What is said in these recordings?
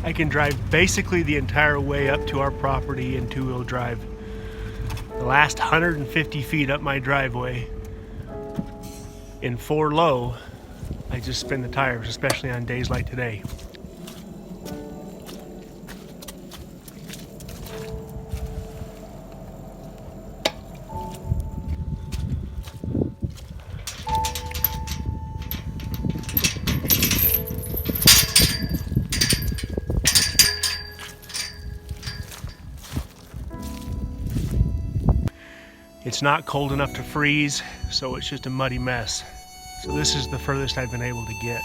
I can drive basically the entire way up to our property in two-wheel drive. The last 150 feet up my driveway in 4 low, I just spin the tires, especially on days like today. It's not cold enough to freeze, so it's just a muddy mess. So this is the furthest I've been able to get.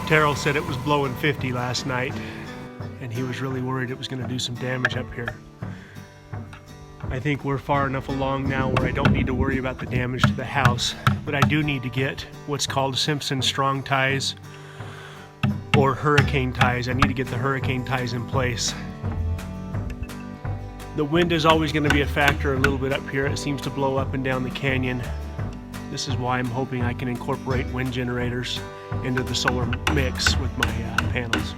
Terrell said it was blowing 50 last night, and he was really worried it was going to do some damage up here. I think we're far enough along now where I don't need to worry about the damage to the house, but I do need to get what's called Simpson strong ties or hurricane ties. I need to get the hurricane ties in place. The wind is always going to be a factor a little bit up here. It seems to blow up and down the canyon. This is why I'm hoping I can incorporate wind generators into the solar mix with my panels.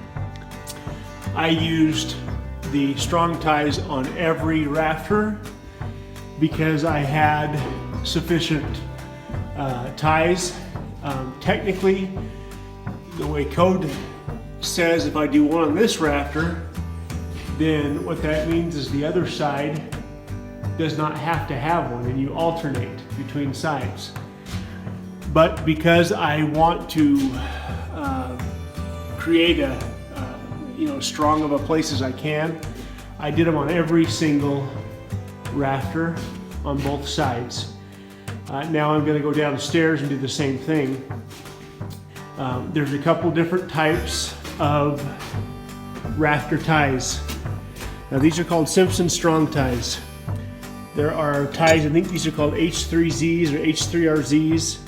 I used the strong ties on every rafter because I had sufficient ties. Technically, the way code says if I do one on this rafter, then what that means is the other side does not have to have one, and you alternate between sides. But because I want to create a strong of a place as I can, I did them on every single rafter on both sides. Now I'm going to go downstairs and do the same thing. There's a couple different types of rafter ties. Now these are called Simpson strong ties. There are ties, I think these are called H3Zs or H3RZs.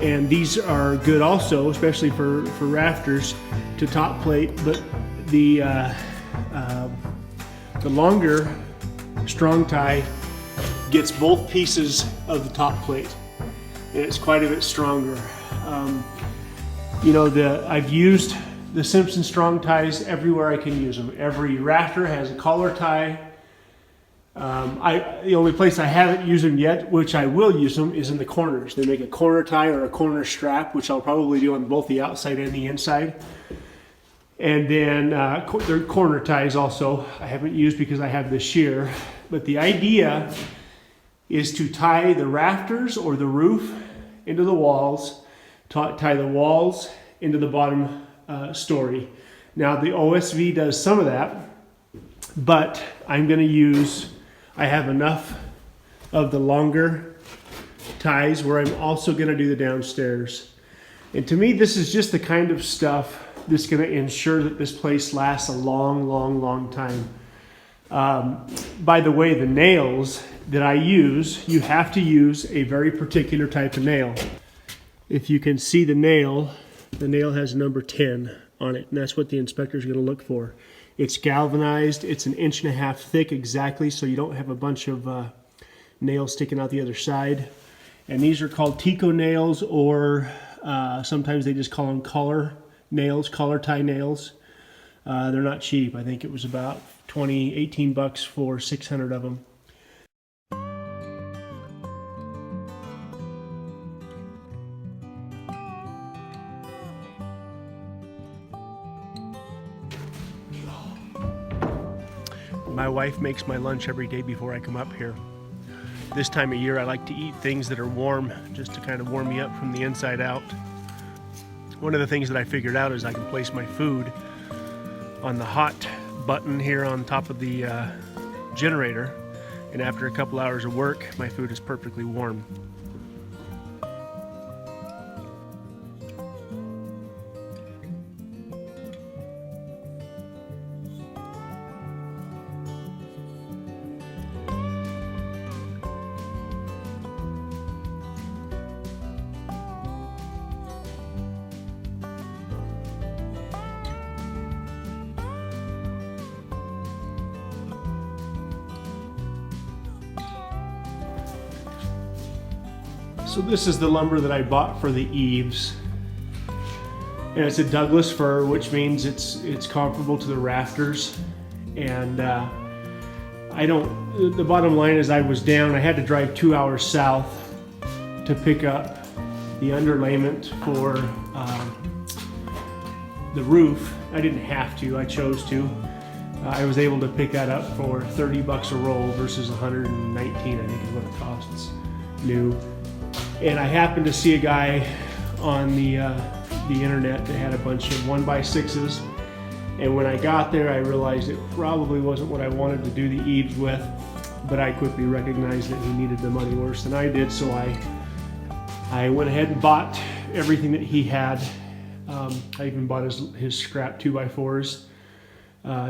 And these are good also, especially for rafters to top plate, but the longer strong tie gets both pieces of the top plate, and it's quite a bit stronger. I've used the Simpson strong ties everywhere I can use them. Every rafter has a collar tie. The only place I haven't used them yet, which I will use them, is in the corners. They make a corner tie or a corner strap, which I'll probably do on both the outside and the inside. And then they're corner ties also I haven't used because I have the shear. But the idea is to tie the rafters or the roof into the walls, tie the walls into the bottom story. Now the OSV does some of that, but I'm going to use, I have enough of the longer ties where I'm also going to do the downstairs. And to me, this is just the kind of stuff This is going to ensure that this place lasts a long time. By the way, the nails that I use, you have to use a very particular type of nail. If you can see the nail has number 10 on it, and that's what the inspector is going to look for. It's galvanized, it's 1.5 inches thick exactly, so you don't have a bunch of nails sticking out the other side. And these are called Tico nails, or sometimes they just call them collar nails, collar tie nails. They're not cheap. I think it was about 18 bucks for 600 of them. My wife makes my lunch every day before I come up here. This time of year I like to eat things that are warm, just to kind of warm me up from the inside out. One of the things that I figured out is I can place my food on the hot button here on top of the generator, and after a couple hours of work my food is perfectly warm. So this is the lumber that I bought for the eaves, and it's a Douglas fir, which means it's comparable to the rafters. And the bottom line is I was down. I had to drive 2 hours south to pick up the underlayment for the roof. I didn't have to, I chose to. I was able to pick that up for 30 bucks a roll versus 119, I think is what it costs new. And I happened to see a guy on the internet that had a bunch of 1x6s. And when I got there, I realized it probably wasn't what I wanted to do the eaves with, but I quickly recognized that he needed the money worse than I did, so I went ahead and bought everything that he had. I even bought his scrap 2x4s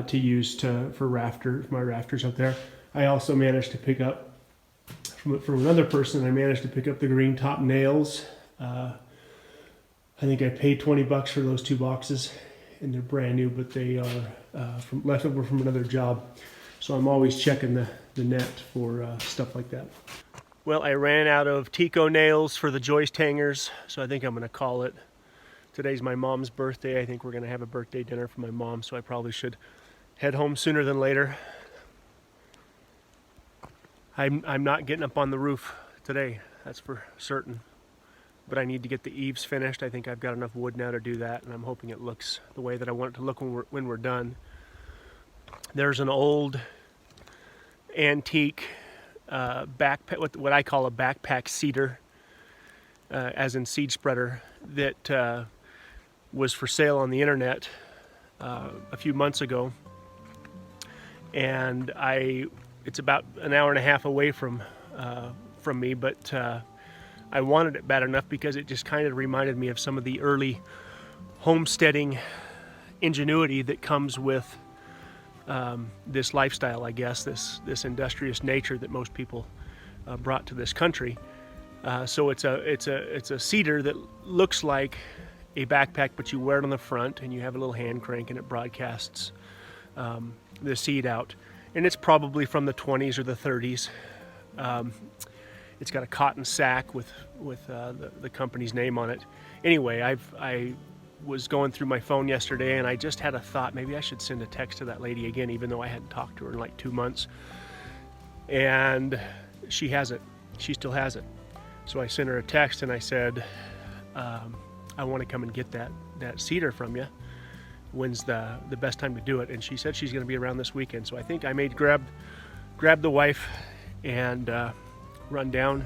to use for my rafters up there. I also managed to pick up from another person. I managed to pick up the green top nails. I think I paid 20 bucks for those 2 boxes, and they're brand new, but they are leftover from another job. So I'm always checking the net for stuff like that. Well, I ran out of Tico nails for the joist hangers, so I think I'm going to call it. Today's my mom's birthday. I think we're going to have a birthday dinner for my mom, so I probably should head home sooner than later. I'm not getting up on the roof today, that's for certain. But I need to get the eaves finished. I think I've got enough wood now to do that, and I'm hoping it looks the way that I want it to look when we're done. There's an old antique backpack, what I call a backpack cedar, as in seed spreader, that was for sale on the internet a few months ago. And it's about an hour and a half away from me, but I wanted it bad enough because it just kind of reminded me of some of the early homesteading ingenuity that comes with this lifestyle, I guess, this industrious nature that most people brought to this country. So it's a cedar that looks like a backpack, but you wear it on the front and you have a little hand crank and it broadcasts the seed out. And it's probably from the 20s or the 30s. It's got a cotton sack with the company's name on it. Anyway, I was going through my phone yesterday and I just had a thought, maybe I should send a text to that lady again, even though I hadn't talked to her in like 2 months. And she has it. She still has it. So I sent her a text and I said, I want to come and get that cedar from you. When's the best time to do it? And she said she's going to be around this weekend. So I think I may grab the wife and run down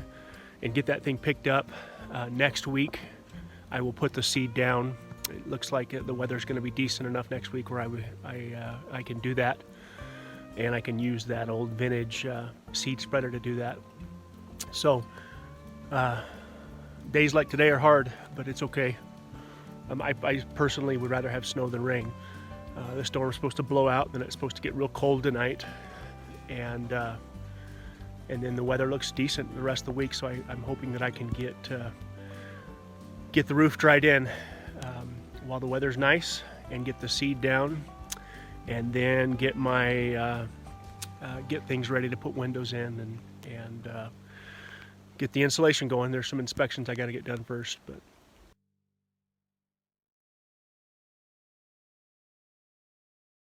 and get that thing picked up. Next week I will put the seed down. It looks like the weather's going to be decent enough next week where I can do that, and I can use that old vintage seed spreader to do that. So days like today are hard, but it's okay. I personally would rather have snow than rain. The storm's supposed to blow out, then it's supposed to get real cold tonight, and then the weather looks decent the rest of the week. So I'm hoping that I can get the roof dried in while the weather's nice, and get the seed down, and then get my get things ready to put windows in, and get the insulation going. There's some inspections I got to get done first, but